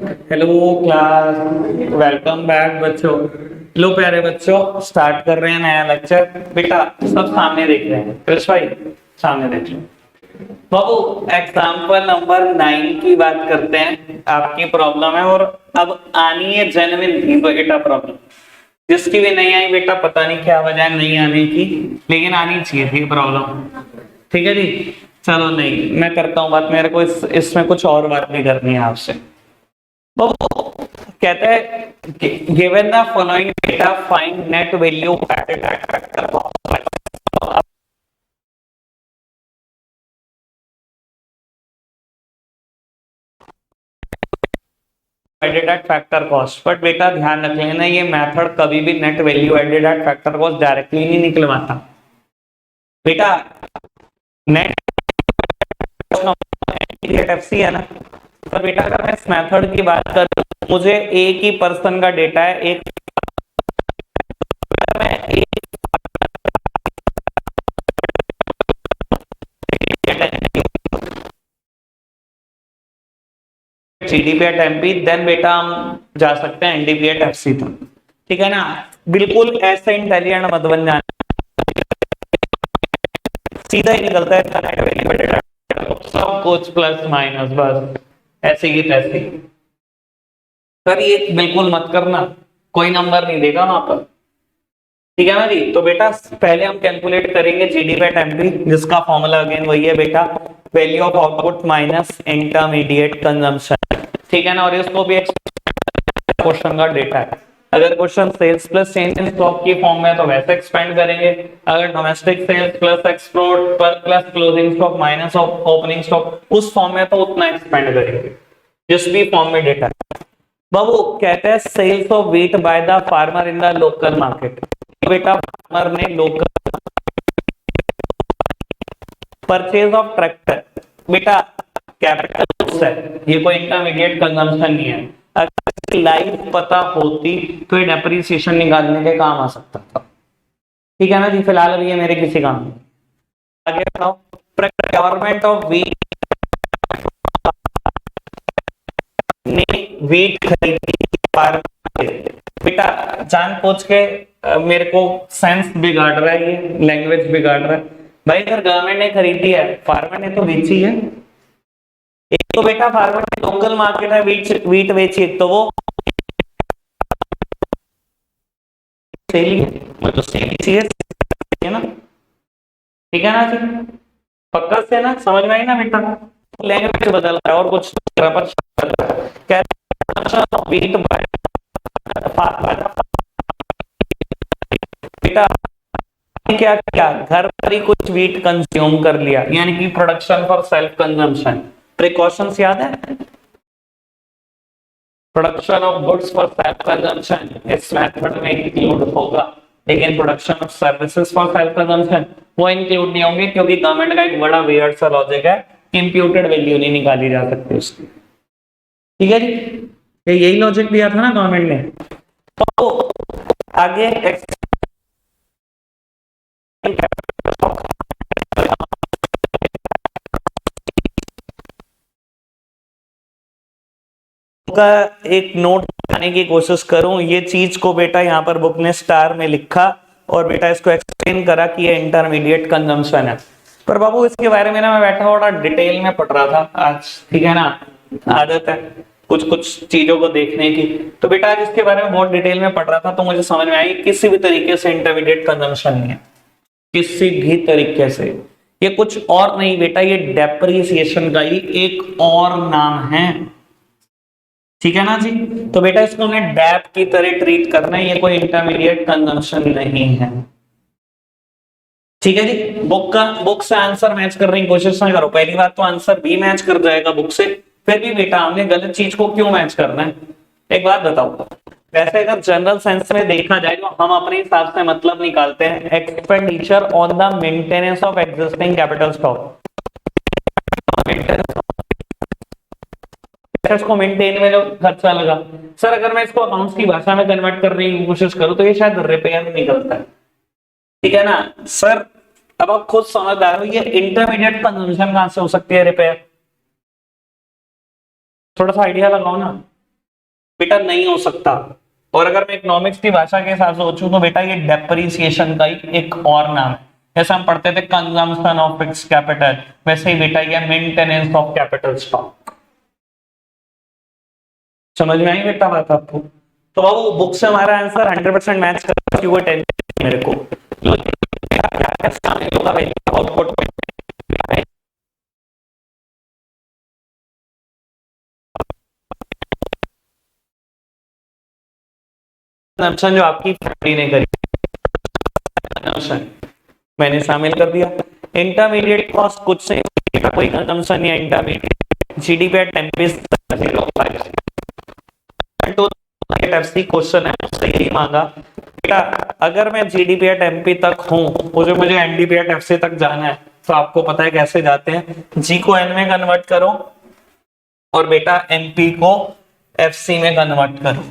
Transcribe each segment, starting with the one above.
Hello class, welcome back बच्चों। लो प्यारे बच्चों, स्टार्ट कर रहे हैं नया लेक्चर। बेटा सब सामने देख रहे हैं, कृष भाई सामने देख रहे हैं। बाबू एग्जाम्पल नंबर 9 की बात करते हैं। आपकी प्रॉब्लम है और अब आनी है जेन्युइन थी बेटा प्रॉब्लम। जिसकी भी नहीं आई बेटा पता नहीं क्या वजह नहीं आने की, लेकिन आनी चाहिए थी प्रॉब्लम। ठीक है जी, चलो नहीं मैं करता हूँ बात। मेरे को इसमें कुछ और बात भी करनी है आपसे। वो कहता है given the following data find net value added at factor cost. But बेटा ध्यान रख लेना, ये मेथड कभी भी net value added at factor cost directly नहीं निकलवाता बेटा। नेट एफसी है ना, पर बेटा अगर मैं इस मेथड की बात करूं, मुझे एक ही पर्सन का डेटा है, एक जीडीपी एट एमपी, देन बेटा हम जा सकते हैं एनडीपी एट एफसी तक। ठीक है ना, बिल्कुल ऐसे इंटेलिजेंट मत बन जाना, सीधा ही निकलता है सब कुछ प्लस माइनस बस ऐसे ही तैसे। सर ये बिल्कुल मत करना, कोई नंबर नहीं देगा वहां पर। ठीक है ना जी। तो बेटा पहले हम कैलकुलेट करेंगे जीडीपी एट एमपी, जिसका फॉर्मूला अगेन वही है बेटा, value of output minus intermediate consumption. ठीक है ना, और इसको भी क्वेश्चन का डेटा है। अगर question sales plus change in stock की फॉर्म में तो वैसे एक्सपेंड करेंगे। अगर domestic sales plus export plus closing stock minus opening stock, उस फॉर्म में तो उतना एक्सपेंड करेंगे जिस भी फॉर्म में डेटा है। बाबू कहते हैं sales of wheat by the farmer in the local market. बेटा फार्मर ने लोकल परचेज ऑफ ट्रैक्टर, बेटा कैपिटल है, ये कोई इंटरमीडिएट कंजम्पशन नहीं है। अगर लाइफ पता होती तो ये डेप्रिसिएशन निकालने के काम आ सकता था। ठीक है ना जी, फिलहाल अभी ये मेरे किसी काम में। आगे बताओ, प्रोक्योरमेंट ऑफ व्हीट ने व्हीट खरीदी। बेटा जान पूछ के मेरे को सेंस बिगाड़ रहा है, ये लैंग्वेज बिगाड़ रहा है भाई। अगर गवर्नमेंट ने खरीदी है, फार्मर ने तो बेची है। एक तो बेटा फार्मर ने लोकल मार्केट है वीट बेची, एक तो वो सेल मतलब सेल चाहिए ना। ठीक है ना जी, पक्का से ना, समझ में आई ना बेटा। लैंग्वेज बदल रहा है और कुछ बेटा क्या किया, घर पर ही कुछ वीट कंज्यूम कर लिया, यानी कि production for self consumption. Precautions याद है, production of goods for self consumption इस मेथड में इंक्लूड होगा, लेकिन production of services for self consumption वो इंक्लूड नहीं होंगे, क्योंकि गवर्नमेंट का एक बड़ा वियर्ड सा लॉजिक है, इंप्यूटेड वैल्यू नहीं निकाली जा सकती उसकी। ठीक है जी, यही लॉजिक दिया था ना गवर्नमेंट ने। तो आगे का एक नोट बनाने की कोशिश करूं, ये चीज को बेटा यहाँ पर बुक ने स्टार में लिखा और बेटा इसको एक्सप्लेन करा कि ये इंटरमीडिएट कंजम्पशन है। पर बाबू इसके बारे में ना मैं बैठा बड़ा डिटेल में पढ़ रहा था आज। ठीक है ना, आदत है कुछ कुछ चीजों को देखने की। तो बेटा आज इसके बारे में बहुत डिटेल में पढ़ रहा था, तो मुझे समझ में आई किसी भी तरीके से इंटरमीडिएट कंजम्पशन नहीं है, किसी भी तरीके से। ये कुछ और नहीं बेटा, ये डेप्रिसिएशन का ही एक और नाम है। ठीक है ना जी। तो बेटा इसको हमें डैप की तरह ट्रीट करना है, ये कोई इंटरमीडिएट कंजम्पशन नहीं है। ठीक है जी, बुक से आंसर मैच करने की कोशिश ना करो। पहली बात तो आंसर भी मैच कर जाएगा बुक से, फिर भी बेटा हमने गलत चीज को क्यों मैच करना है। एक बात बताओ, वैसे अगर जनरल सेंस में देखा जाए तो हम अपने हिसाब से मतलब निकालते हैं expenditure on the maintenance of existing capital stock. इसको मेंटेन में जो खर्चा लगा, सर अगर मैं इसको अकाउंट्स की भाषा में कन्वर्ट करने की कोशिश करूं तो ये शायद रिपेयर निकलता है। ठीक है ना सर, अब आप खुद समझदार हो, ये इंटरमीडिएट कंजम्पशन कहां से हो सकती है रिपेयर, थोड़ा सा आइडिया लगाओ ना। बेटा नहीं हो सकता। और अगर मैं इकोनॉमिक्स की भाषा के हिसाब से सोचूं तो बेटा ये डेप्रिसिएशन का ही एक और नाम है। जैसे हम पढ़ते थे कंजम्पशन ऑफ फिक्स कैपिटल, वैसे ही बेटा ये मेंटेनेंस ऑफ कैपिटल स्टॉक। समझ में आई बेटा बात आपको? तो बाबू बुक से हमारा आंसर 100% मैच करता है, टेंशन मेरे को आउटपुट जो आपकी फैमिली ने करी मैंने शामिल कर दिया। इंटरमीडिएट कॉस्ट कुछ से कोई कंजम्पशन या इंटरमीडिएट जीडीपी एट 10 क्वेश्चन है उससे यही मांगा बेटा, अगर मैं जीडीपी एट एमपी तक हूं और जो मुझे एनडीपी एट एफसी तक जाना है तो आपको पता है कैसे जाते हैं, जी को एन में कन्वर्ट करो और बेटा एमपी को एफसी में कन्वर्ट करो।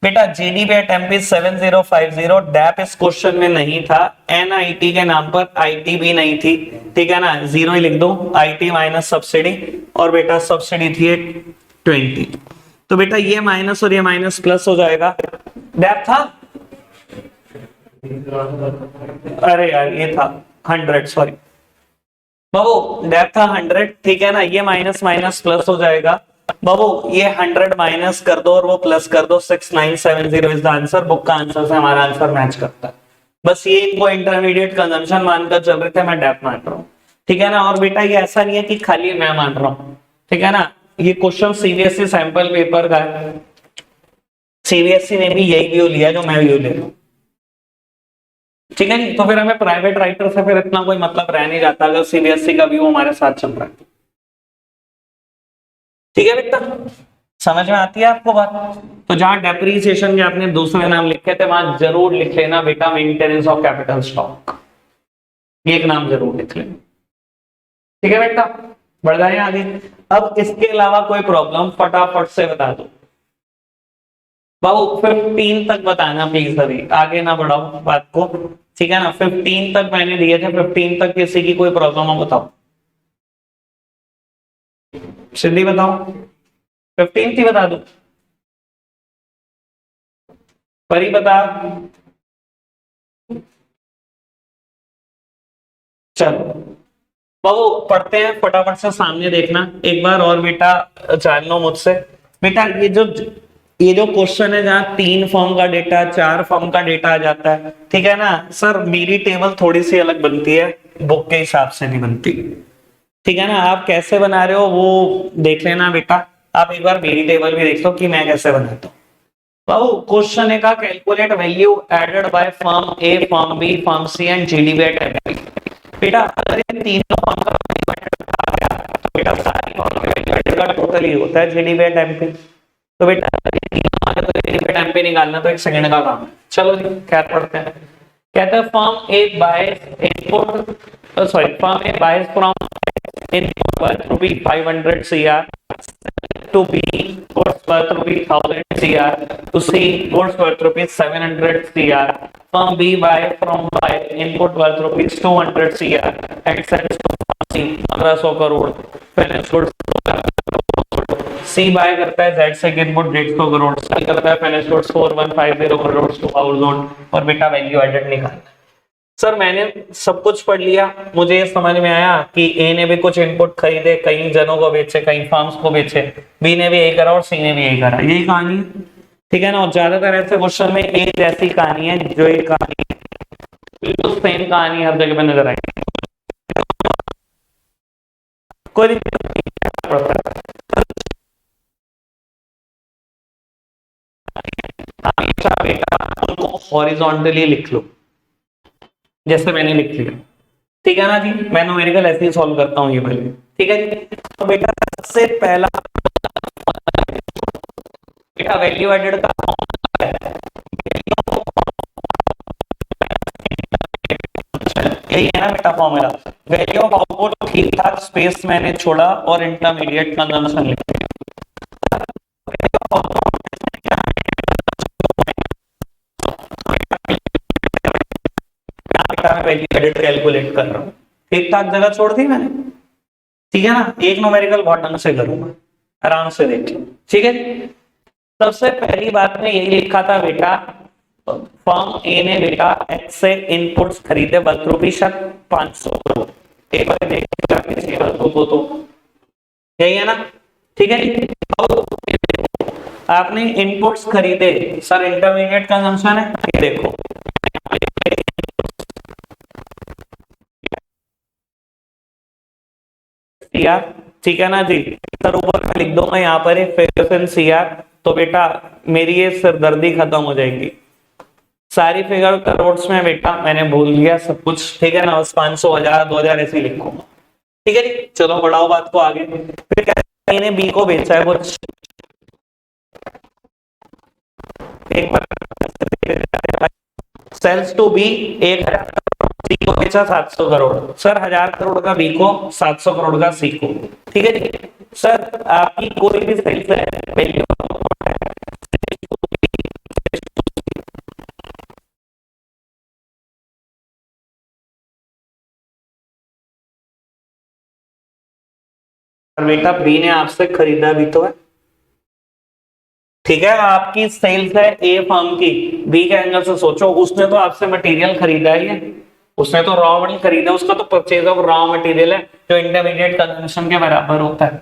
बेटा जीडीपी एट एमपी 7050 डैप इस क्वेश्चन में नहीं था, एनआईटी के नाम पर आईटी भी नहीं थी, ठीक है ना, जीरो ही लिख दो, आईटी माइनस सब्सिडी, और बेटा सब्सिडी थी 20। तो बेटा ये माइनस और ये माइनस प्लस हो जाएगा। डैप था, अरे यार ये था 100, सॉरी बाबू डैप था 100, ठीक है ना, ये माइनस माइनस प्लस हो जाएगा। बाबू ये 100 माइनस कर दो और वो प्लस कर दो, 6970 इज द आंसर। बुक का आंसर से हमारा आंसर मैच करता है। बस ये इनको इंटरमीडिएट कंजम्पशन मानकर चल रहे थे, मैं डैप मान रहा हूँ, ठीक है ना। और बेटा ये ऐसा नहीं है कि खाली मैं मान रहा हूँ, ठीक है ना, ये क्वेश्चन सीबीएसई सैंपल पेपर का है, सीबीएसई ने भी यही व्यू लिया जो मैं व्यू ले रहा हूँ, ठीक है नहीं। तो फिर हमें प्राइवेट राइटर से फिर इतना कोई मतलब रह नहीं जाता अगर सीबीएसई का व्यू हमारे साथ चल रहा है, ठीक है बेटा, समझ में आती है आपको बात? तो जहां डेप्रिसिएशन के आपने दूसरे नाम लिखे थे वहां जरूर लिख लेना बेटा मेंटेनेंस ऑफ कैपिटल स्टॉक, ये एक नाम जरूर लिख लेना, ठीक है बेटा। बढ़ जाए आगे। अब इसके अलावा कोई प्रॉब्लम फटाफट से बता दो बाबू, 15 तक बताना प्लीज, अभी आगे ना बढ़ाओ बात को, ठीक है ना। 15 तक मैंने दिए थे, 15 तक किसी की कोई प्रॉब्लम हो बताओ, सिद्धि बताओ, 15 की बता दो, परी बता, चलो बाबू पढ़ते हैं फटाफट से, सामने देखना एक बार और बेटा, जान लो मुझसे बेटा। ये जो क्वेश्चन है जहाँ 3 फॉर्म का डेटा 4 फॉर्म का डेटा आ जाता है, ठीक है ना सर, मेरी टेबल थोड़ी सी अलग बनती है, बुक के हिसाब से नहीं बनती, ठीक है ना। आप कैसे बना रहे हो वो देख लेना बेटा, आप एक बार मेरी टेबल भी देख लो कि मैं कैसे बनाता हूँ। बाबू क्वेश्चन है का calculate value added by firm A, firm B, firm C and GDP at MP. बेटा अगर इन तीनों फर्म का आ गया तो बेटा सारी फर्म के वैल्यू का टोटल ही होता है जीडीपी एट एमपी। तो बेटा जीडीपी एट एमपी निकालना तो 1 सेकंड का काम है। चलो जी क्या पढ़ते हैं। कहते हैं firm A bias input, sorry firm A bias from input worth rupees 500 CR to B goods worth rupees 1000 CR to C goods worth rupees 700 CR. Firm B buy from Y input worth rupees 200 CR and sells to C 1500 crore. Finished goods C buy करता है Z से input 150 crore, C करता है finished goods 4150 crore to house और बेटा value added निकालना। Sir मैंने सब कुछ पढ़ लिया, मुझे ये समझ में आया कि ए ने भी कुछ इनपुट खरीदे, कई जनों को बेचे, कई फर्म्स को बेचे, बी ने भी यही करा और सी ने भी यही करा, यही कहानी, ठीक है ना। और ज्यादातर ऐसे क्वेश्चन में एक जैसी कहानी है, जो एक कहानी बिल्कुल सेम कहानी हर जगह पे नजर आएगी, कोई हमेशा बेटा उनको हॉरिजॉन्टली लिख लो जैसे मैंने लिख लिया, ठीक है ना जी। मैं न्यूमेरिकल ऐसे ही सॉल्व करता हूँ ये वाले, ठीक है जी। तो बेटा सबसे पहला बेटा वैल्यू एडेड का यही है ना बेटा फॉर्मूला, वैल्यू ऑफ आउटपुट ठीक ठाक स्पेस मैंने छोड़ा और इंटरमीडिएट कंजम्पशन लिख दिया। वैल्यू एडेड कैलकुलेट कर रहा हूँ, ठीक ठाक जगह छोड़ दी मैंने, ठीक है ना। एक न्यूमेरिकल बहुत ढंग से करूंगा, आराम से देखिए, ठीक है। सबसे पहली बात में यही लिखा था बेटा, फर्म ए ने बेटा एक्स से इनपुट्स खरीदे 500 करोड़। एक बार देखिएगा किसी वस्तु को तो यही है ना, ठीक है। अब आपने इनपुट्स खरीदे, सर इंटरमीडिएट कंजम्पशन है, ये देखो सीआर, ठीक है ना जी। सर ऊपर मैं लिख दूंगा यहाँ पर फिगर सीआर, तो बेटा मेरी ये सिरदर्दी खत्म हो जाएगी। सारी फिगर करोड़ में बेटा मैंने भूल गया सब कुछ, ठीक है ना, बस 500 1000 2000 ऐसे ही लिखूंगा, ठीक है जी। चलो बढ़ाओ बात को आगे। फिर क्या, इन्हें बी को बेचा है कुछ, एक बार सेल्स टू बी 1000, सी को बेचा 700 करोड़। सर 1000 करोड़ का बी को, 700 करोड़ का सी को, ठीक है जी। सर आपकी कोई भी सेल्स है वैल्यू बेटा बी ने आपसे खरीदा भी तो है, ठीक है। आपकी सेल्स है ए फर्म की, बी के एंगल से सोचो, उसने तो आपसे मटेरियल खरीदा ही है, उसने तो रॉ मटेरियल खरीदा, उसका तो परचेज ऑफ रॉ मटेरियल है जो इंटरमीडिएट कंजम्पशन के बराबर होता है,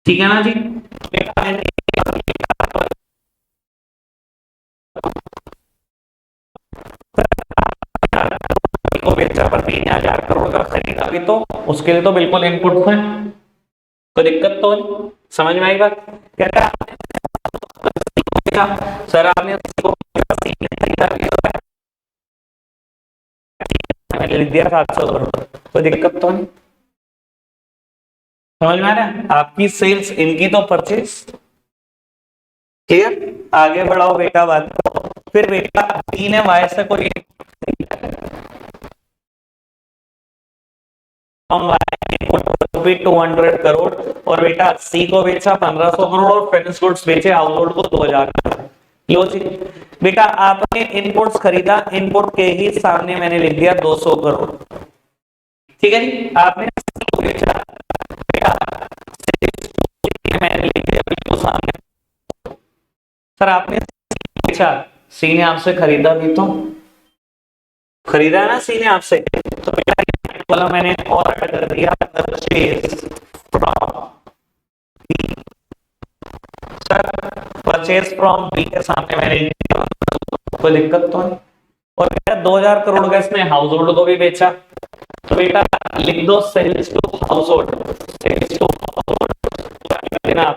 ठीक है ना जी। को बेचा पर 3000 करोड़ का खरीदा भी तो, उसके लिए तो बिल्कुल इनपुट है, कोई दिक्कत तो नहीं, समझ में आई बात। कहता सर आपने लिख दिया 700 करोड़, कोई दिक्कत तो नहीं, समझ में आ रहा है। आपकी सेल्स, इनकी तो परचेज, ठीक है। आगे बढ़ाओ बेटा बात को। फिर बेटा बी ने वाई से कोई 200 करोड़ और बेटा सी को बेचा 1500 करोड़ और फिनिश गुड्स बेचे हाउस होल्ड को 2000 करोड़। लो जी बेटा आपने इनपुट्स खरीदा, इनपुट के ही सामने मैंने लिख दिया 200 करोड़, ठीक है जी। आपने बेचा, मैंने लिख दिया बिल्कुल सामने। सर आपने बेचा, सी ने आपसे खरीदा भी तो, खरीदा है ना सी ने आपसे, तो बेटा वाला मैंने और कर दिया purchase from B. Sir purchase from B के सामने मैंने, कोई दिक्कत तो नहीं। और बेटा 2000 करोड़ का इसने हाउस होल्ड को भी बेचा, तो बेटा लिख दो sales to household, sales to household ना,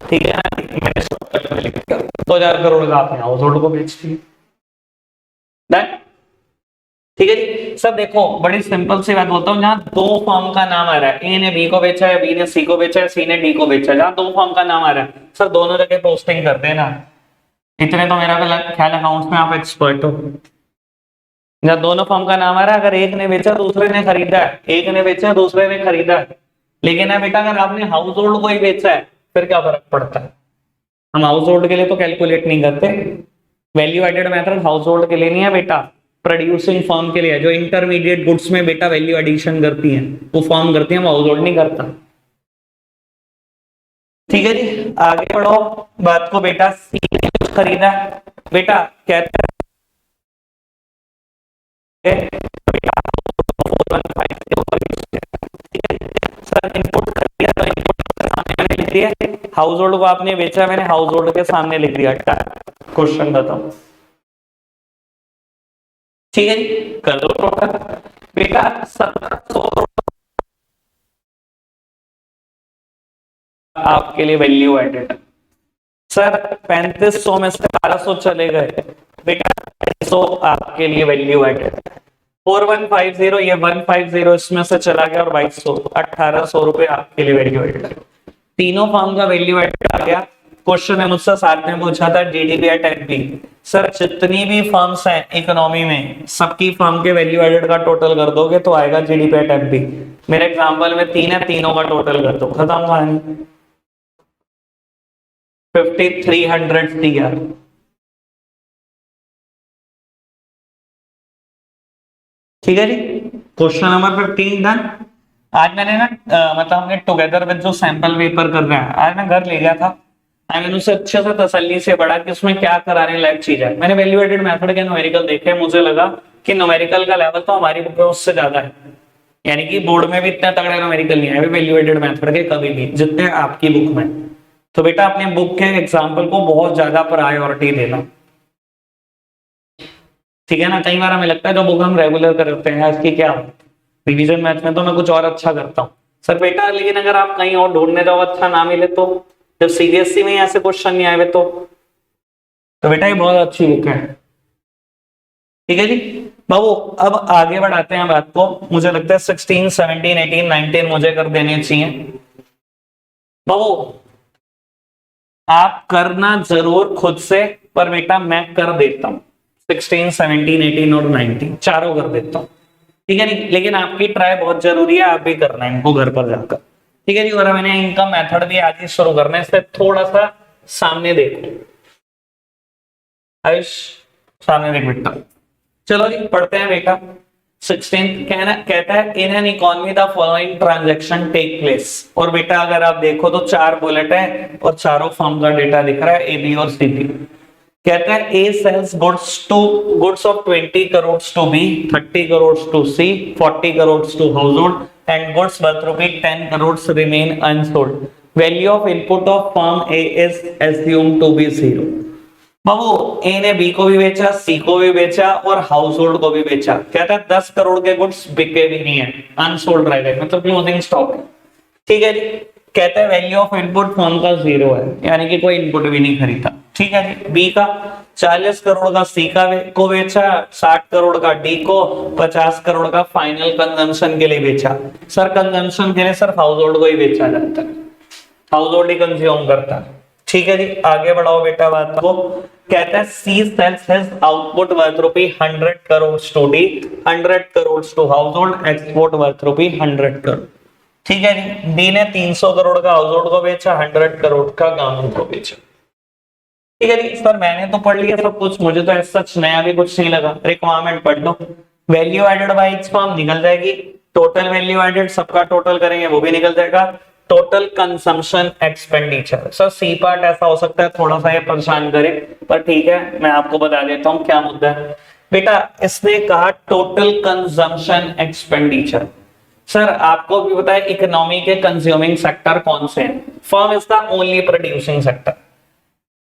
ठीक है ना, मैंने शॉर्टकट में लिख दिया 2000 करोड़ का आपने हाउस होल्ड को बेच दिया, ठीक है जी। सर देखो बड़ी सिंपल सी बात बोलता हूँ, जहां दो फर्म का नाम आ रहा है, ए ने बी को बेचा है, बी ने सी को बेचा है, सी ने डी को बेचा है, जहां दो फर्म का नाम आ रहा है सर दोनों जगह पोस्टिंग कर देना, इतने तो मेरा ख्याल अकाउंट्स में आप एक्सपर्ट हो। जहां दोनों फर्म का नाम आ रहा है, अगर एक ने बेचा दूसरे ने खरीदा है, एक ने बेचा दूसरे ने खरीदा है, लेकिन है बेटा अगर आपने हाउस होल्ड को ही बेचा है फिर क्या फर्क पड़ता है, हम हाउस होल्ड के लिए तो कैलकुलेट नहीं करते, value added method household के लिए नहीं है बेटा, प्रोड्यूसिंग फर्म के लिए, जो इंटरमीडिएट गुड्स में बेटा वैल्यू एडिशन करती है वो फर्म करती है, हाउस होल्ड नहीं करता, ठीक है जी। आगे बढ़ो बात को बेटा, सी ने कुछ खरीदा बेटा, कहते हैं सर इनपुट कर दिया, तो इनपुट के सामने मैंने लिख दिया, हाउस होल्ड को आपने बेचा, मैंने हाउस होल्ड के सामने लिख दिया, क्वेश्चन बताओ, ठीक है जी। कर दो टोटल बेटा 1700 आपके लिए वैल्यू एडेड। सर 3500 में से 1200 चले गए बेटा, 250 आपके लिए वैल्यू एडेड। 4150 ये 150 इसमें से चला गया और 2200 1800 रुपए आपके लिए वैल्यू एडेड। तीनों फॉर्म का वैल्यू एडेड आ गया। क्वेश्चन है मुझसे साथ में पूछा था जीडीपी एट एमपी, सर जितनी भी फर्म्स हैं इकोनॉमी में सबकी फर्म के वैल्यू एडेड का टोटल कर दोगे तो आएगा जीडीपी एट एमपी। मेरे एग्जांपल में 3 है, तीनों का टोटल कर दो, खत्म कहानी। 5300 सीआर, ठीक है जी। Question number 15 done. आज मैंने ना मतलब हमने टुगेदर विद जो सैंपल पेपर कर रहे हैं, आज मैं घर ले गया था, मैंने उससे अच्छे से तसल्ली से पढ़ा कि उसमें क्या कराने लायक चीज है। मैंने वैल्यू एडेड मेथड के न्यूमेरिकल देखे, मुझे लगा कि न्यूमेरिकल का लेवल तो हमारी बुक में उससे ज्यादा है, यानी कि बोर्ड में भी इतने तगड़े न्यूमेरिकल नहीं आए वैल्यू एडेड मेथड के कभी भी जितने आपकी बुक में। तो बेटा अपने बुक के एग्जाम्पल को बहुत ज्यादा प्रायोरिटी देना, ठीक है ना। कई बार हमें लगता है जो बुक हम रेगुलर करते हैं इसकी क्या रिवीजन मैथ में तो मैं कुछ और अच्छा करता हूँ सर बेटा, लेकिन अगर आप कहीं और ढूंढने जाओ अच्छा ना मिले तो, जब सीबीएसई में ऐसे क्वेश्चन नहीं आए तो बेटा ये बहुत अच्छी बुक है, ठीक है जी बाबू। अब आगे बढ़ाते हैं बात को, मुझे लगता है 16, 17, 18, 19 मुझे कर देने चाहिए बाबू। आप करना जरूर खुद से, पर बेटा मैं कर देता हूं 16, 17, 18 और 19 चारों कर देता हूं, ठीक है नहीं, लेकिन आपकी ट्राई बहुत जरूरी है, आप भी करना है इनको घर पर जाकर, ठीक है जी। और मैंने इनका मेथड भी आज ही शुरू करना है, इससे थोड़ा सा सामने देखो आयुष, सामने देख बेटा। चलो जी पढ़ते हैं बेटा। 16 कहता है in an economy the following transaction take place, और बेटा अगर आप देखो तो 4 बुलेट है और चारों फॉर्म का डेटा दिख रहा है, ए बी और सी बी। कहता है A sales goods of 20 crore to B, 30 crore to C, 40 crore to household and goods worth rupees 10 crore remain unsold. Value of input of firm A is assumed to be 0। बाबू A ने B को भी बेचा, सी को भी बेचा और हाउस होल्ड को भी बेचा। कहता है 10 करोड़ के गुड्स बिके भी नहीं है, अनसोल्ड रह गए, मतलब क्लोजिंग स्टॉक है, ठीक है जी। कहता है वैल्यू ऑफ इनपुट फर्म का 0 है, यानी कि कोई इनपुट भी नहीं खरीदा, ठीक है जी। बी का 40 करोड़ का सी का को बेचा, 60 करोड़ का डी को, 50 करोड़ का फाइनल कंजम्पशन के लिए बेचा। सर कंजम्पशन के लिए सिर्फ हाउस होल्ड को ही बेचा जाता है, हाउस होल्ड ही कंज्यूम करता है, ठीक है जी। आगे बढ़ाओ बेटा बात को। कहता है C sales his output worth rupee 100 crore to D, 100 crore to household, export worth rupee 100 crore, ठीक है जी। डी ने 300 करोड़ का हाउस होल्ड को बेचा, 100 करोड़ का गारमेंट को बेचा, ठीक है जी। सर मैंने तो पढ़ लिया सब कुछ, मुझे तो सच नया भी कुछ नहीं लगा, रिक्वायरमेंट पढ़ लो। Value added by each firm निकल जाएगी, टोटल वैल्यू एडेड सबका टोटल करेंगे वो भी निकल जाएगा, total consumption expenditure. Sir C part ऐसा हो सकता है थोड़ा सा ये परेशान करे, पर ठीक है मैं आपको बता देता हूं क्या मुद्दा है बेटा। इसने कहा टोटल कंजम्पशन एक्सपेंडिचर। सर आपको भी पता है इकोनॉमी के कंज्यूमिंग सेक्टर कौन से हैं, firm is the only producing sector,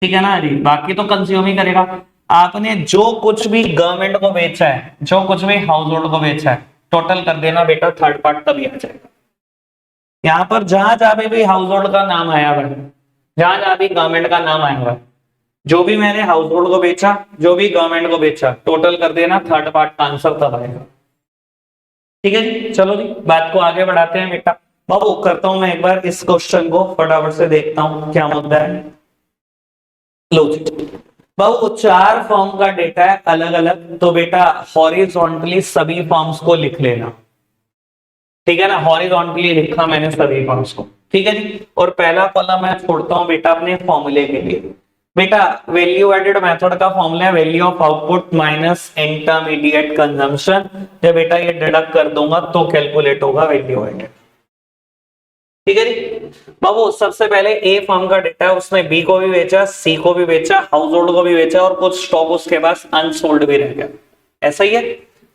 ठीक है ना जी, बाकी तो कंज्यूम ही करेगा। आपने जो कुछ भी गवर्नमेंट को बेचा है, जो कुछ भी हाउस होल्ड को बेचा है, टोटल कर देना बेटा, थर्ड पार्ट तभी आ जाएगा। यहां पर जहां जहां भी हाउस होल्ड का नाम आया हुआ है, जहां जहां भी गवर्नमेंट का नाम आया हुआ है, जो भी मैंने हाउस होल्ड को बेचा, जो भी गवर्नमेंट को बेचा, टोटल कर देना, थर्ड पार्ट का आंसर तब आएगा, ठीक है जी। चलो जी बात को आगे बढ़ाते हैं बेटा। बाबू करता हूं मैं एक बार इस क्वेश्चन को फटाफट से देखता हूं क्या मुद्दा है। लो जी बाबू 4 फॉर्म का डेटा है अलग अलग, तो बेटा हॉरिजॉन्टली सभी फॉर्म्स को लिख लेना, ठीक है ना। हॉरिजॉन्टली लिखा मैंने सभी फॉर्म्स को, ठीक है जी। और पहला कॉलम मैं छोड़ता हूं बेटा अपने फॉर्मूले के लिए। बेटा वैल्यू एडेड मेथड का फॉर्मूला है value of output minus intermediate consumption. जब बेटा ये डिडक्ट कर दूंगा तो कैलकुलेट होगा वैल्यू एडेड, ठीक है जी। बाबू सबसे पहले ए फर्म का डेटा है, उसने बी को भी बेचा, सी को भी बेचा, हाउस होल्ड को भी बेचा और कुछ स्टॉक उसके पास अनसोल्ड भी रह गया, ऐसा ही है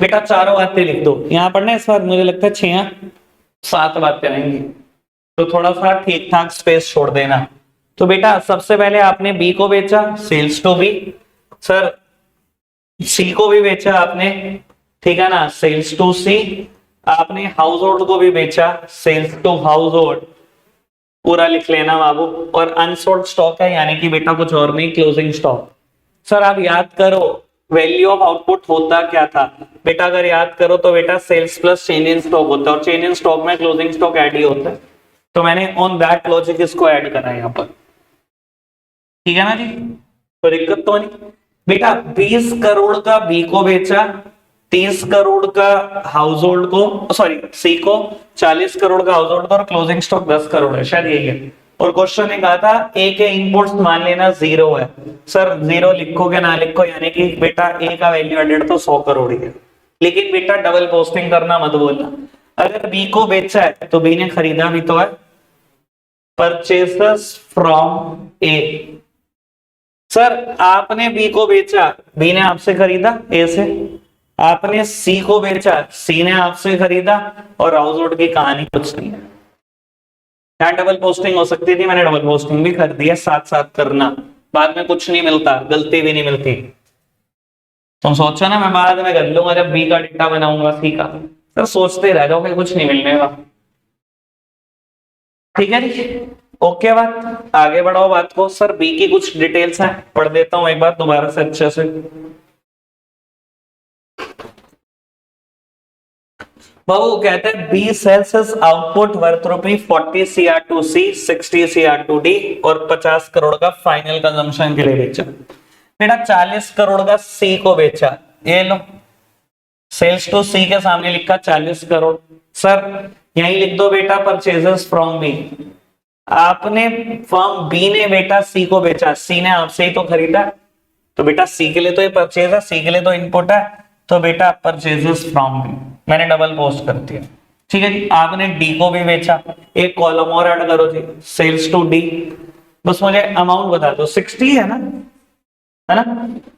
बेटा। चारों बातें लिख दो यहां पर ना, इस बार मुझे लगता है 6-7 बातें आएंगी, तो थोड़ा सा ठीक ठाक स्पेस छोड़ देना। तो बेटा सबसे पहले आपने बी को बेचा, सेल्स टू बी। सर सी को भी बेचा आपने, ठीक है ना, सेल्स टू सी। आपने हाउस होल्ड को भी बेचा, सेल्स टू हाउस होल्ड, पूरा लिख लेना बाबू। और अनसोल्ड स्टॉक है यानी कि बेटा कुछ और नहीं, क्लोजिंग स्टॉक। सर आप याद करो वैल्यू ऑफ आउटपुट होता क्या था बेटा, अगर याद करो तो बेटा sales plus change in stock होता है, और चेंज इन स्टॉक में क्लोजिंग स्टॉक ऐड ही होता है, तो मैंने ऑन दैट लॉजिक इसको ऐड करा है यहाँ पर, ठीक है ना जी, तो दिक्कत तो नहीं बेटा। 20 करोड़ का बी को बेचा, 30 करोड़ का हाउस होल्ड को, सॉरी सी को, 40 करोड़ का हाउस होल्ड को, और क्लोजिंग स्टॉक 10 करोड़ है, शायद यही है। और क्वेश्चन ने कहा था ए के इनपुट्स मान लेना 0 है। सर 0 लिखोगे ना लिखो, यानी कि बेटा ए का वैल्यू एडेड तो 100 करोड़ ही है, लेकिन बेटा डबल पोस्टिंग करना मत बोलना। अगर बी को बेचा है तो बी ने खरीदा भी तो है, परचेसेस फ्रॉम ए। सर आपने बी को बेचा, बी ने आपसे खरीदा ए से, आपने सी को बेचा, सी ने आपसे खरीदा, और हाउस होल्ड की कहानी कुछ नहीं है। क्या डबल पोस्टिंग हो सकती थी, मैंने डबल पोस्टिंग भी कर दी है, साथ साथ करना, बाद में कुछ नहीं मिलता, गलती भी नहीं मिलती। तुम सोचो ना मैं बाद में कर लूंगा जब बी का डेटा बनाऊंगा सी का, सर सोचते रह जाओगे, कुछ नहीं मिलने का। ठीक है जी, ओके, बात आगे बढ़ाओ बात को। सर बी की कुछ डिटेल्स हैं, पढ़ देता हूं एक बार दोबारा से अच्छे से। बाबू कहते हैं B sales is output worth ₹40 CR to C, 60 CR to D, और 50 करोड़ का फाइनल कंजम्पशन के लिए बेचा। बेटा 40 करोड़ का सी को बेचा, ये लो सेल्स टू सी के सामने लिखा 40 करोड़। सर यही लिख दो बेटा परचेजेस फ्रॉम बी। आपने फर्म बी ने बेटा सी को बेचा, सी ने आपसे ही तो खरीदा, तो बेटा सी के लिए तो ये परचेज है, सी के लिए तो इनपुट है, तो बेटा परचेजेस फ्रॉम बी मैंने डबल पोस्ट कर दिया। ठीक है जी, आपने डी को भी बेचा, एक कॉलम और ऐड करो जी, सेल्स टू डी, बस मुझे अमाउंट बता दो, 60 है ना।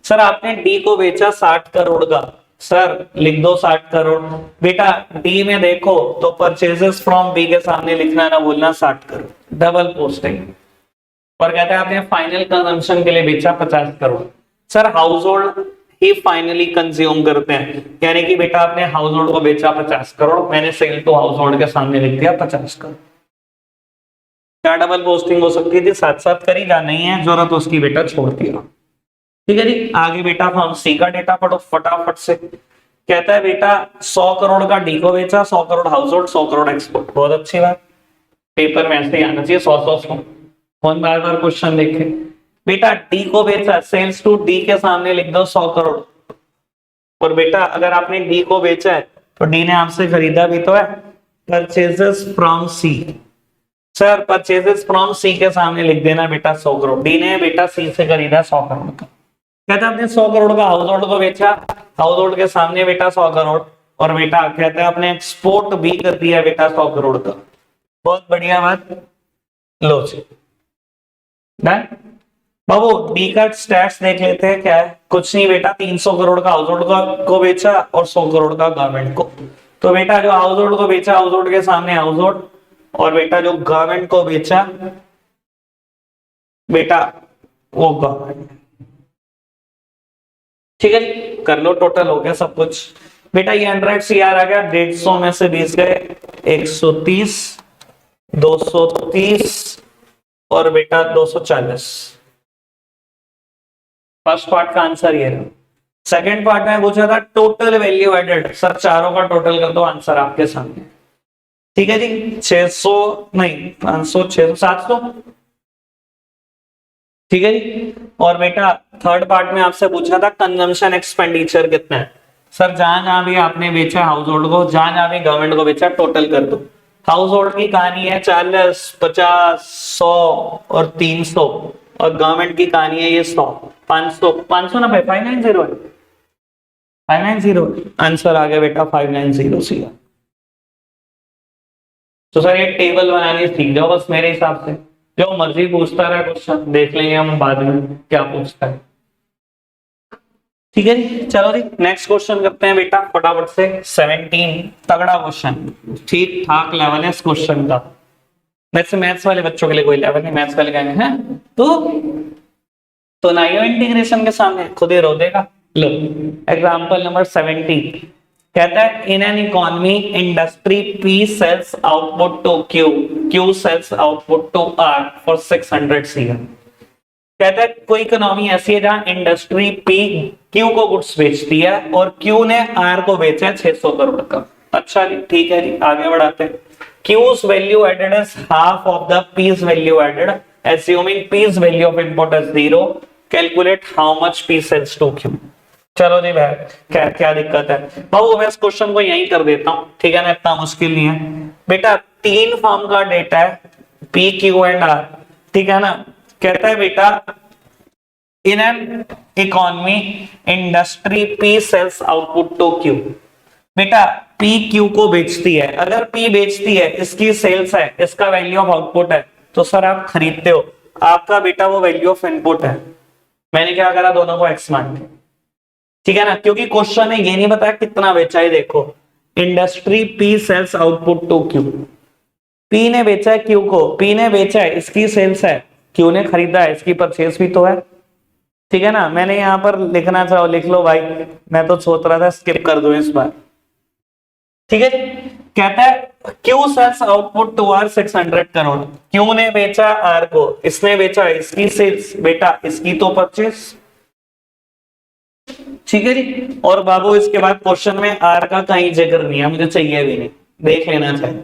सर आपने डी को बेचा 60 करोड़ का, सर लिख दो 60 करोड़। बेटा डी में देखो तो परचेजेस फ्रॉम बी के सामने लिखना ना भूलना 60 करोड़, डबल पोस्टिंग। और कहता है आपने फाइनल कंजम्पशन के लिए बेचा 50 करोड़। सर हाउस होल्ड ही फाइनली कंज्यूम करते हैं, यानी कि बेटा आपने हाउस होल्ड को बेचा 50 करोड़, मैंने सेल टू हाउस होल्ड के सामने लिख दिया 50 करोड़। क्या डबल पोस्टिंग हो सकती थी, साथ साथ करी जा, नहीं है जरूरत उसकी बेटा छोड़ दिया। ठीक है जी, आगे बेटा हम सी का डेटा पढ़ो फटाफट से। कहता है बेटा 100 करोड़ का डी को बेचा, 100 crore house hold, 100 crore export. बहुत अच्छी बात, पेपर में ऐसे ही आना चाहिए 100-100। कौन बार बार क्वेश्चन देखे। बेटा डी को बेचा, सेल्स टू डी के सामने लिख दो 100 करोड़। और बेटा अगर आपने डी को बेचा है तो डी ने आपसे खरीदा भी तो है, purchases from C. Sir purchases from C के सामने लिख देना बेटा 100 करोड़, डी ने बेटा सी से खरीदा 100 करोड़ का। कहता है आपने 100 करोड़ का हाउस होल्ड को बेचा, हाउस होल्ड के सामने बेटा 100 करोड़, और बेटा कहता है आपने एक्सपोर्ट भी कर दिया बेटा 100 करोड़ का। बहुत बढ़िया बात, लो जी डन। बाबू डी का स्टैट्स देख लेते हैं क्या है। कुछ नहीं बेटा, 300 करोड़ का हाउस होल्ड को बेचा और 100 करोड़ का गवर्नमेंट को। तो बेटा जो हाउस होल्ड को बेचा, हाउस होल्ड के सामने हाउस होल्ड, और बेटा जो गवर्नमेंट को बेचा बेटा वो गवर्नमेंट। ठीक है, कर लो, टोटल हो गया सब कुछ। बेटा ये 100 CR आ गया, 150 में से 20 गए, 130, 230 और बेटा 240। फर्स्ट पार्ट का आंसर ये रहा। सेकंड पार्ट में पूछा था टोटल वैल्यू एडेड, सर चारों का टोटल कर दो, आंसर आपके सामने। ठीक है जी, 600 नहीं 500, 600, 700। ठीक है जी, और बेटा थर्ड पार्ट में आपसे पूछा था कंजम्पशन एक्सपेंडिचर कितना है। सर जहां जहां भी आपने बेचा हाउस होल्ड को, जहां जहां भी गवर्नमेंट को बेचा, टोटल कर दो। हाउस होल्ड की कहानी है 40, 50, 100 और 300, और गवर्नमेंट की कहानी है ये 100, 500, 500 ना भाई 590 है, 590 आंसर आ गया बेटा 590 सी। तो सर ये टेबल बनानी सीख जाओ बस, मेरे हिसाब से जो मर्जी पूछता रहा क्वेश्चन, देख लेंगे हम बाद में क्या पूछता है। ठीक है जी, चलो जी नेक्स्ट क्वेश्चन करते हैं बेटा फटाफट से। 17 तगड़ा क्वेश्चन, ठीक ठाक लेवल है इस क्वेश्चन का। वैसे मैथ्स वाले बच्चों के लिए कोई लेवल नहीं, मैथ्स वाले कहेंगे हैं तो नाइयो इंटीग्रेशन के सामने खुद ही रो देगा। लो एग्जांपल नंबर 17 कहता है in an economy industry P sales output to Q sales output to R for 600 CR। कहता है कोई इकोनॉमी ऐसी है जहां इंडस्ट्री P Q को गुड्स बेचती है और Q ने R को बेचा है 600 करोड़ का। अच्छा जी, ठीक है जी, आगे बढ़ाते हैं। Q's value added is half of the P's value added. Assuming P's value of input is 0, calculate how much P sells to Q. चलो जी भाई, क्या दिक्कत है बाबू, मैं इस क्वेश्चन को यहीं कर देता हूं, ठीक है ना, इतना मुश्किल नहीं है बेटा। 3 फर्म का डेटा है P, Q एंड R, ठीक है ना। कहता है बेटा in an economy industry P sales output to Q। बेटा P Q को बेचती है, अगर P बेचती है, इसकी सेल्स है, इसका वैल्यू ऑफ आउटपुट है, तो सर आप खरीदते हो, आपका बेटा वो वैल्यू ऑफ इनपुट है। मैंने क्या करा, दोनों को एक्स मान लिया, ठीक है ना, क्योंकि क्वेश्चन में ये नहीं बताया कितना बेचा है। देखो industry P sales output to Q, P ने बेचा है क्यू को, पी ने बेचा है, इसकी सेल्स है, क्यू ने खरीदा है, इसकी परचेस भी तो है, ठीक है ना। मैंने यहां पर लिखना चाहो लिख लो भाई, मैं तो सोच रहा था स्किप कर दूं इस बार, ठीक है। कहता है Q sales output to R 600 crore, Q ने बेचा आर को, इसने बेचा इसकी सेल्स, बेटा इसकी तो परचेस, ठीक है जी। और बाबू इसके बाद क्वेश्चन में आर का कहीं जिक्र नहीं है, मुझे चाहिए भी नहीं, देख लेना चाहिए।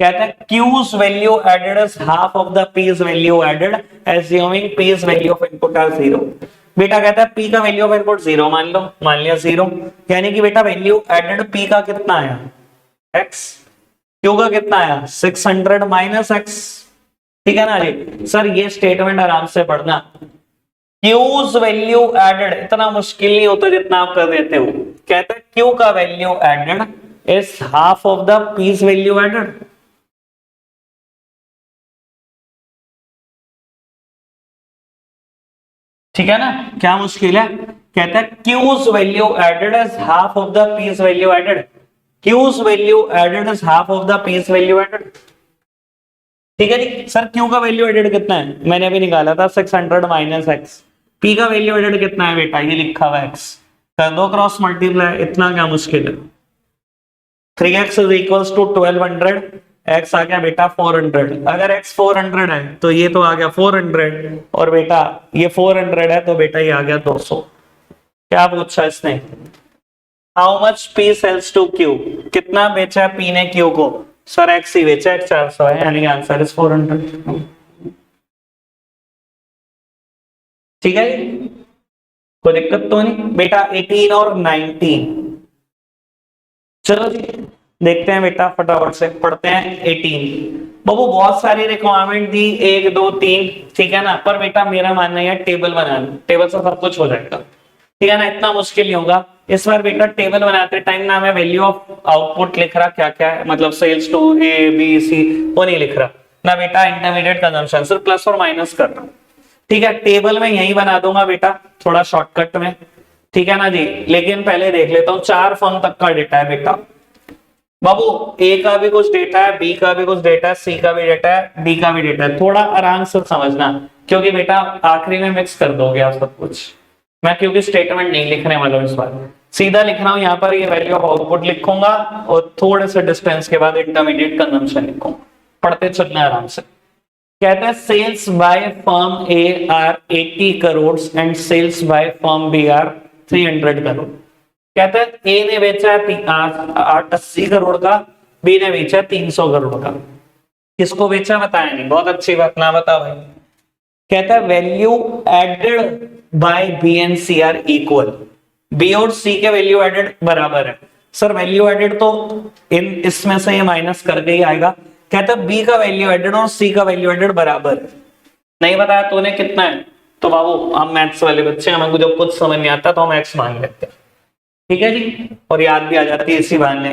कहता है Q's value added is half of the P's value added assuming P's value of input are 0। बेटा कहता है P का वैल्यू ऑफ इनपुट 0 मान लो, मान लिया 0, यानी कि बेटा वैल्यू एडेड P का कितना आया x, Q का कितना आया 600 माइनस x, ठीक है ना जी। सर ये स्टेटमेंट आराम से पढ़ना, Q's वैल्यू एडेड इतना मुश्किल नहीं होता जितना आप कर देते हो। कहता है Q का value added is half of the P's value added, ठीक है ना, क्या मुश्किल है। कहता है Q's value added is half of the P's value added, Q's value added is half of the P's value added, ठीक है जी। सर Q का वैल्यू एडेड कितना है, मैंने अभी निकाला था 600 माइनस एक्स, P का वैल्यू एडेड कितना है बेटा, ये लिखा हुआ x, कर दो क्रॉस मल्टीप्लाई, इतना क्या मुश्किल है। 3x is equals to 1200, x आ गया बेटा 400, अगर x 400 है तो ये तो आ गया 400, और बेटा ये 400 है तो बेटा ये आ गया 200। क्या पूछा इसने, how much P sales to Q, कितना बेचा P ने Q को, सर x ही बेचा, x 400 है, यानी आंसर इज 400, ठीक है जी, कोई दिक्कत तो नहीं बेटा। 18 और 19, चलो जी देखते हैं बेटा, फटाफट से पढ़ते हैं। 18 बाबू बहुत सारी रिक्वायरमेंट दी, 1 2 3, ठीक है ना, पर बेटा मेरा मानना है टेबल बनाना, टेबल से सब कुछ हो जाएगा, ठीक है ना, इतना मुश्किल नहीं होगा। इस बार बेटा टेबल बनाते टाइम ना मैं वैल्यू ऑफ आउटपुट लिख रहा, क्या क्या है मतलब sales to A B C, वो नहीं लिख रहा ना बेटा, इंटरमीडिएट कंजम्पशन सिर्फ प्लस और माइनस कर रहा हूं, ठीक है। टेबल में यही बना दूंगा बेटा थोड़ा शॉर्टकट में, ठीक है ना जी। लेकिन पहले देख लेता हूं 4 फर्म तक का डेटा है बेटा बाबू, ए का भी कुछ डेटा है, बी का भी कुछ डेटा है, सी का भी डेटा है, डी का भी डेटा है, थोड़ा आराम से समझना, क्योंकि बेटा आखिरी में मिक्स कर दोगे आप सब कुछ। मैं क्योंकि स्टेटमेंट नहीं लिखने वाला हूं इस बार, सीधा लिख रहा हूं यहाँ पर, ये वैल्यू ऑफ आउटपुट लिखूंगा और थोड़े से डिस्टेंस के बाद इंटरमीडिएट कंजम्पशन लिखूंगा, पढ़ते चलना आराम से। कहते हैं sales by firm A are 80 crore and sales by firm B are 300 crore. कहते हैं ए ने बेचा है 80 करोड़ का, बी ने बेचा 300 करोड़ का, किसको बेचा बताया नहीं, बहुत अच्छी बात, ना बता भाई। कहता है value added by B and C are equal, B और सी के वैल्यू एडेड बराबर है। सर वैल्यू एडेड तो इन इसमें से ये माइनस करके ही आएगा। कहता है बी का वैल्यू एडेड और सी का वैल्यू एडेड बराबर है, नहीं बताया तूने कितना है, तो बाबू हम मैथ्स वाले बच्चे, हमें जब कुछ समझ नहीं आता तो हम एक्स मान लेते हैं, ठीक है जी, और याद भी आ जाती है इसी बहाने।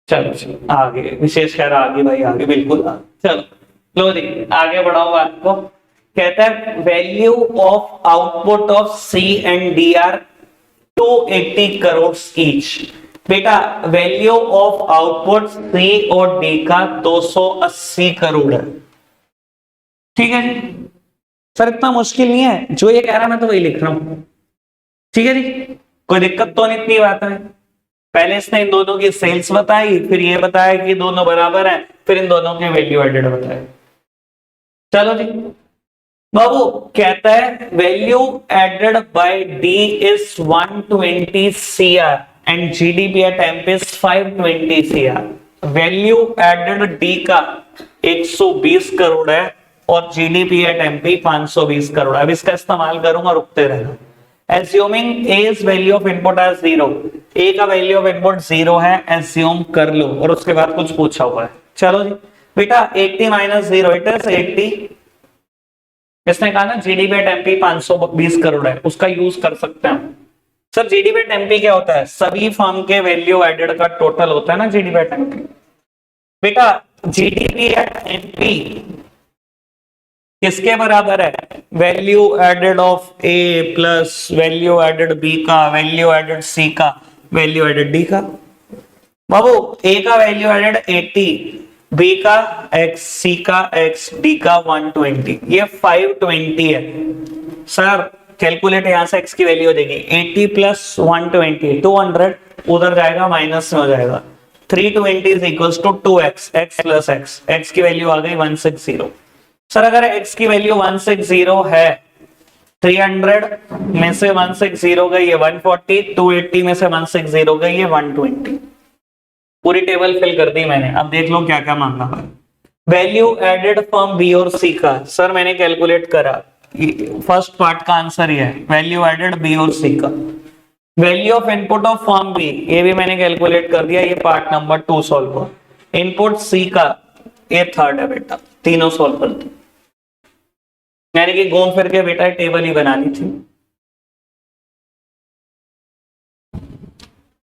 चलो चलो आगे, विशेष खैर आगे भाई, आगे बिल्कुल चलो लो जी आगे बढ़ाओ बात को। कहता है value of output of C and D are 280 crore each. बेटा वैल्यू ऑफ आउटपुट सी और डी का 280 करोड़ है, ठीक है जी। सर इतना मुश्किल नहीं है, जो ये कह रहा है मैं तो वही लिख रहा हूं, ठीक है जी, कोई दिक्कत तो नहीं, इतनी बात है। पहले इसने इन दोनों की सेल्स बताई, फिर ये बताया कि दोनों बराबर है, फिर इन दोनों के वैल्यू एडेड बताया। चलो जी बाबू कहता है value added by D is 120 CR and GDP at MP is 520 CR। Value added D का 120 करोड़ है और जीडीपी एट एमपी 520 करोड़। अब इसका इस्तेमाल करूंगा, रुकते रहना। Assuming A's value of input as 0, A का वैल्यू ऑफ इनपुट 0 है, एज्यूम कर लो, और उसके बाद कुछ पूछा हुआ है। चलो जी बेटा 80 माइनस 0 इट इज 80। इसने कहा ना जीडीपी एट एमपी 520 करोड़ है, उसका यूज कर सकते हैं। सर जीडीपी एट एमपी क्या होता है, सभी फर्म के वैल्यू एडेड का टोटल होता है ना जीडीपी एट एमपी। बेटा जीडीपी एट एमपी किसके बराबर है? Value added of A plus value added B का, वैल्यू एडेड सी का, वैल्यू एडेड डी का। बाबू ए का वैल्यू एडेड 80, बी का x, सी का x, डी का 120, ये 520 है। सर कैलकुलेट, यहां से x की वैल्यू हो जाएगी 80 प्लस 120 200, उधर जाएगा माइनस में हो जाएगा 320 is equals to 2x, x plus x की वैल्यू आ गई 160। सर अगर x की वैल्यू 160 है, 300 में से 160 गई है 140, 280 में से 160 गई है 120। पूरी टेबल फिल कर दी मैंने। अब देख लो क्या क्या मांगा। वैल्यू एडेड फ्रॉम बी और सी का, सर मैंने कैलकुलेट करा, फर्स्ट पार्ट का आंसर ये है, वैल्यू एडेड बी और सी का। Value of input of form B, ये भी मैंने कैलकुलेट कर दिया, ये पार्ट नंबर 2 सॉल्व हो। इनपुट सी का, ये थर्ड है बेटा, तीनों सॉल्व कर दो। यानी कि घूम फिर के बेटा टेबल ही बनानी थी।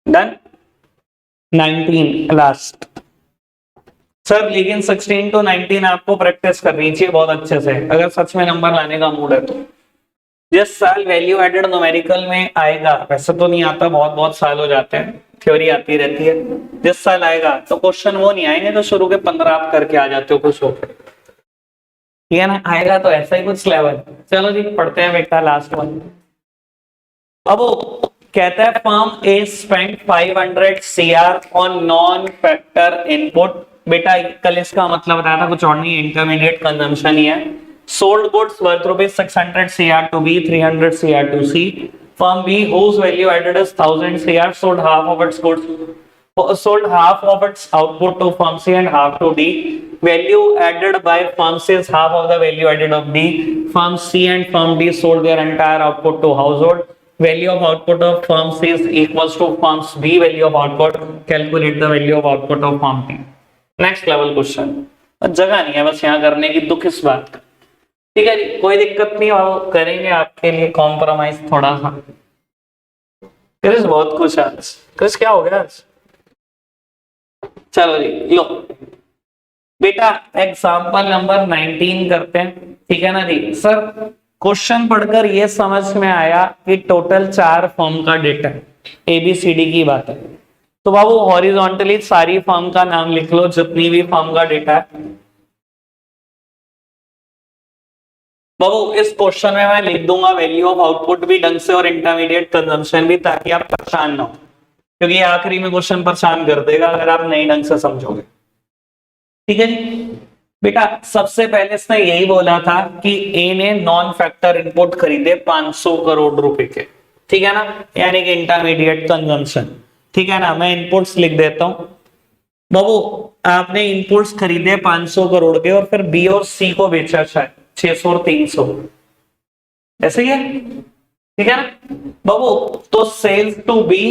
डन। 19 लास्ट। सर लेकिन 16 to 19 आपको प्रैक्टिस करनी चाहिए बहुत अच्छे से, अगर सच में नंबर लाने का मूड है तो। जिस साल वैल्यू एडेड न्यूमेरिकल में आएगा, वैसे तो नहीं आता, बहुत बहुत साल हो जाते हैं, थ्योरी आती रहती है, जिस साल आएगा तो क्वेश्चन वो नहीं आएंगे तो शुरू के 15 आप करके आ जाते हो कुछ हो, ठीक है ना, आएगा तो ऐसा ही कुछ लेवल। चलो जी पढ़ते हैं बेटा लास्ट वन। अब कहता है firm A spend 500 CR on non factor input. बेटा कल इसका मतलब बताया था, कुछ और नहीं, इंटरमीडिएट कंजम्पशन ही है। Sold goods worth rupees 600 CR to B, 300 CR to C. Firm B whose value added is 1000 CR sold half of its goods, sold half of its output to firm C and half to D. Value added by firm C is half of the value added of D. Firm C and firm D sold their entire output to household. Value of output of firm C is equals to firm's B value of output. Calculate the value of output of firm D. Next level question. जगह नहीं है बस यहाँ करने की, दुख इस बात का। ठीक है जी, कोई दिक्कत नहीं, वो करेंगे आपके लिए कॉम्प्रोमाइज थोड़ा सा। क्रिस बहुत खुश है आज। क्रिस क्या हो गया आज? चलो जी लो बेटा एग्जाम्पल नंबर 19 करते हैं, ठीक है ना जी। सर क्वेश्चन पढ़कर ये समझ में आया कि टोटल 4 फॉर्म का डेटा है, ABCD की बात है। तो बाबू हॉरिजॉन्टली सारी फॉर्म का नाम लिख लो, जितनी भी फॉर्म का डेटा है। बाबू इस क्वेश्चन में मैं लिख दूंगा वैल्यू ऑफ आउटपुट भी ढंग से और इंटरमीडिएट कंजम्पशन भी, ताकि आप परेशान ना हो, क्योंकि आखिरी में क्वेश्चन परेशान कर देगा अगर आप नहीं ढंग से समझोगे। ठीक है जी बेटा, सबसे पहले इसने यही बोला था कि ए ने नॉन फैक्टर इनपुट खरीदे 500 करोड़ रुपए के, ठीक है ना, यानी कि इंटरमीडिएट कंजम्पशन। ठीक है ना, मैं इनपुट्स लिख देता हूं। बाबू आपने इनपुट्स खरीदे 500 करोड़ के और फिर बी और सी को बेचा शायद 600 और 300, ऐसे ही है, ठीक है ना बाबू। तो सेल्स टू बी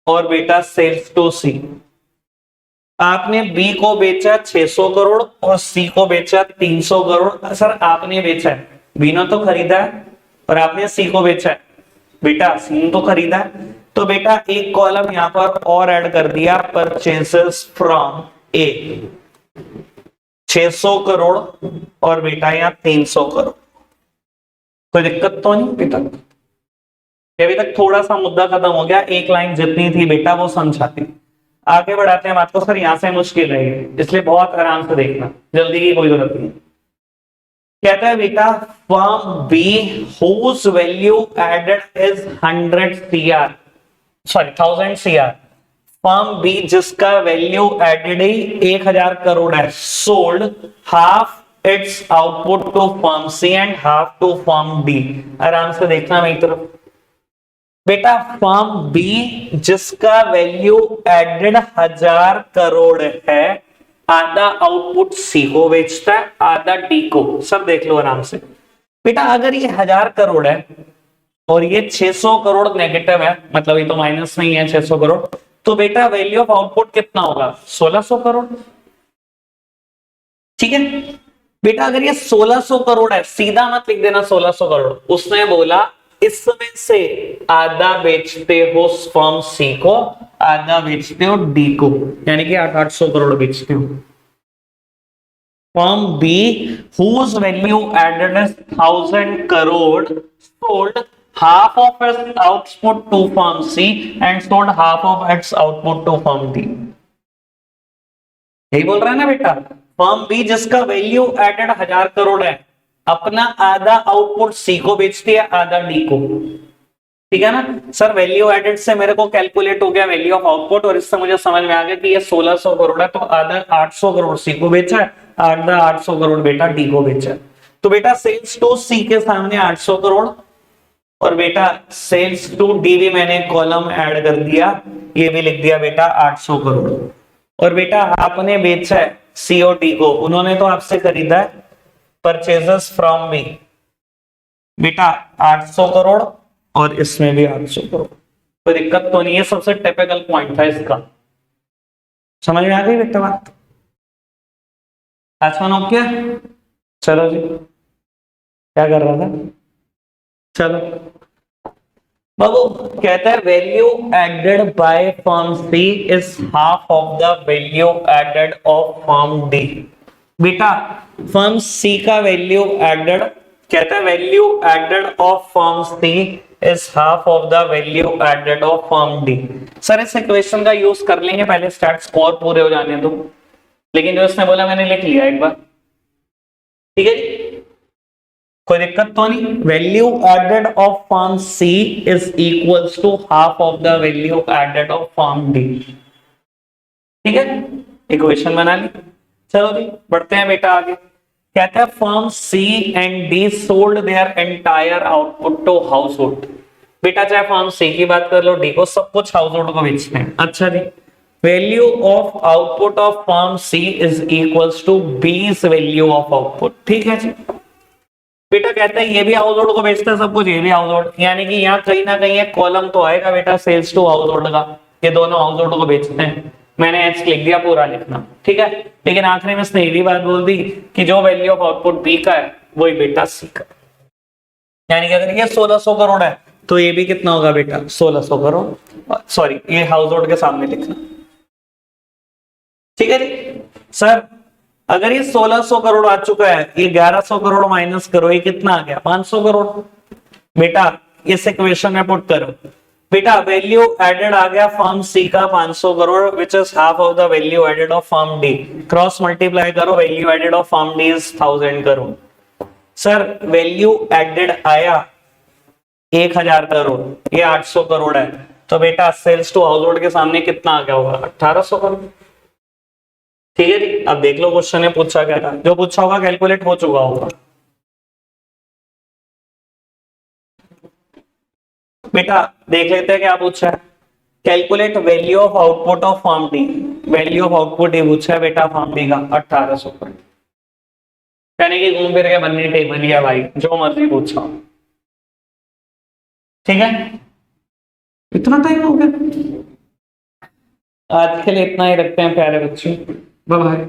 और बेटा सेल्स टू सी, आपने बी को बेचा 600 करोड़ और सी को बेचा 300 करोड़। सर आपने बेचा है, बी ने तो खरीदा है, और आपने सी को बेचा है, बेटा सी ने तो खरीदा है। तो बेटा एक कॉलम यहां पर और ऐड कर दिया, परचेसेस फ्रॉम ए 600 करोड़ और बेटा यहां 300 करोड़। कोई दिक्कत तो नहीं बेटा? अभी तक थोड़ा सा मुद्दा खत्म हो गया, एक लाइन जितनी थी बेटा वो समझाती। आगे बढ़ाते हैं बात को। सर यहां से मुश्किल रहेगी, इसलिए बहुत आराम से देखना, जल्दी की कोई जरूरत नहीं। कहता है बेटा firm B whose value added is 100 CR, sorry 1000 CR, firm B जिसका वैल्यू एडेड ही 1000 करोड़ है, sold half its output to firm C and half to firm D. आराम से देखना मेरी तरफ बेटा, फर्म बी जिसका वैल्यू एडेड 1000 करोड़ है, आधा आउटपुट सी को बेचता है, आधा डी को। सब देख लो आराम से बेटा, अगर ये 1000 करोड़ है और ये 600 करोड़ नेगेटिव है, मतलब ये तो माइनस में ही है 600 करोड़, तो बेटा वैल्यू ऑफ आउटपुट कितना होगा? 1600 करोड़। ठीक है बेटा, अगर ये 1600 करोड़ है, सीधा मत लिख देना 1600 करोड़, उसने बोला इसमें से आधा बेचते हो फर्म सी को, आधा बेचते हो डी को, यानी कि 800 करोड़ बेचते हो। Firm B whose value added is 1,000 crore sold half of its output to firm C and sold half of its output to firm D। यही बोल रहा है ना बेटा, फर्म बी जिसका वैल्यू एडेड 1,000 करोड़ है, अपना आधा आउटपुट सी को बेचती है, आधा डी को। ठीक है ना सर, वैल्यू एडेड से मेरे को कैलकुलेट हो गया वैल्यू ऑफ आउटपुट, और इससे मुझे समझ में आ गया कि ये 1,600 करोड़ है, तो आधा 800 करोड़ सी को बेचा है, आधा 800 करोड़ बेटा डी को बेचा है। तो बेटा सेल्स टू सी के सामने 800 करोड़, और बेटा सेल्स टू डी भी मैंने कॉलम ऐड कर दिया, ये भी लिख दिया बेटा 800 करोड़। और बेटा आपने बेचा है सीओटी को, उन्होंने तो आपसे खरीदा है, परचेजेस फ्रॉम बी बेटा 800 करोड़, और इसमें भी 800 करोड़। कोई दिक्कत तो नहीं है, सबसे टिपिकल पॉइंट था इसका। समझ में आ गई बेटा बात? आसमान हो क्या? चलो जी, क्या कर रहा था? चलो बाबू, कहता है value added by firm C is half of the value added of firm D. बेटा फर्म सी का वैल्यू एडेड, कहता है value added of firm C is half of the value added of firm D. Sir इस equation का use कर लेंगे, पहले start score पूरे हो जाने दो, लेकिन जो इसने बोला मैंने लिख लिया एक बार। ठीक है जी, कोई दिक्कत तो नहीं। Value added of firm C is equals to half of the value added of firm D. ठीक है, इक्वेशन बना ली। चलो जी बढ़ते हैं बेटा आगे। कहता है firm C and D sold their entire output to household. बेटा चाहे फर्म सी की बात कर लो, डी को, सब कुछ हाउस होल्ड को बेचते हैं। अच्छा जी, value of output of firm C is equals to बीस वैल्यू ऑफ आउटपुट। ठीक है जी, बेटा कहता है ये भी हाउस होल्ड को बेचता है सब कुछ, ये भी हाउस होल्ड, यानी कि यहाँ कहीं ना कहीं एक कॉलम तो आएगा बेटा सेल्स टू हाउस होल्ड का, ये दोनों हाउस होल्ड को बेचते हैं। मैंने एच लिख दिया, पूरा लिखना। ठीक है, लेकिन आखिरी में इसने ये भी बात बोल दी कि जो वैल्यू ऑफ आउटपुट बी का है वही बेटा सी का, यानी कि अगर ये 1,600 करोड़ है तो ये भी कितना होगा बेटा 1,600 करोड़। सॉरी, ये हाउस होल्ड के सामने लिखना। ठीक है जी सर, अगर ये 1,600 करोड़ आ चुका है, ये 1,100 करोड़ माइनस करो, ये कितना आ गया 500 करोड़। बेटा इस इक्वेशन में पुट करो, बेटा वैल्यू एडेड आ गया फर्म सी का 500 crore which is half of the value added of firm D. Cross multiply करो, value added of firm D is 1,000 crore. Sir value added आया 1,000 करोड़, ये 800 करोड़ है, तो बेटा सेल्स टू हाउस होल्ड के सामने कितना आ गया होगा 1,800 करोड़। ठीक है जी, अब देख लो क्वेश्चन ने पूछा क्या था, जो पूछा होगा कैलकुलेट हो चुका होगा। बेटा देख लेते हैं क्या पूछा है, calculate value of output of firm D. Value of output ये पूछा है बेटा फर्म डी का 1,800 करोड़, यानी कि घूम फिर के बननी टेबल है भाई, जो मर्जी पूछा। ठीक है, इतना टाइम हो गया, आज के लिए इतना ही रखते हैं प्यारे बच्चों, बाय बाय।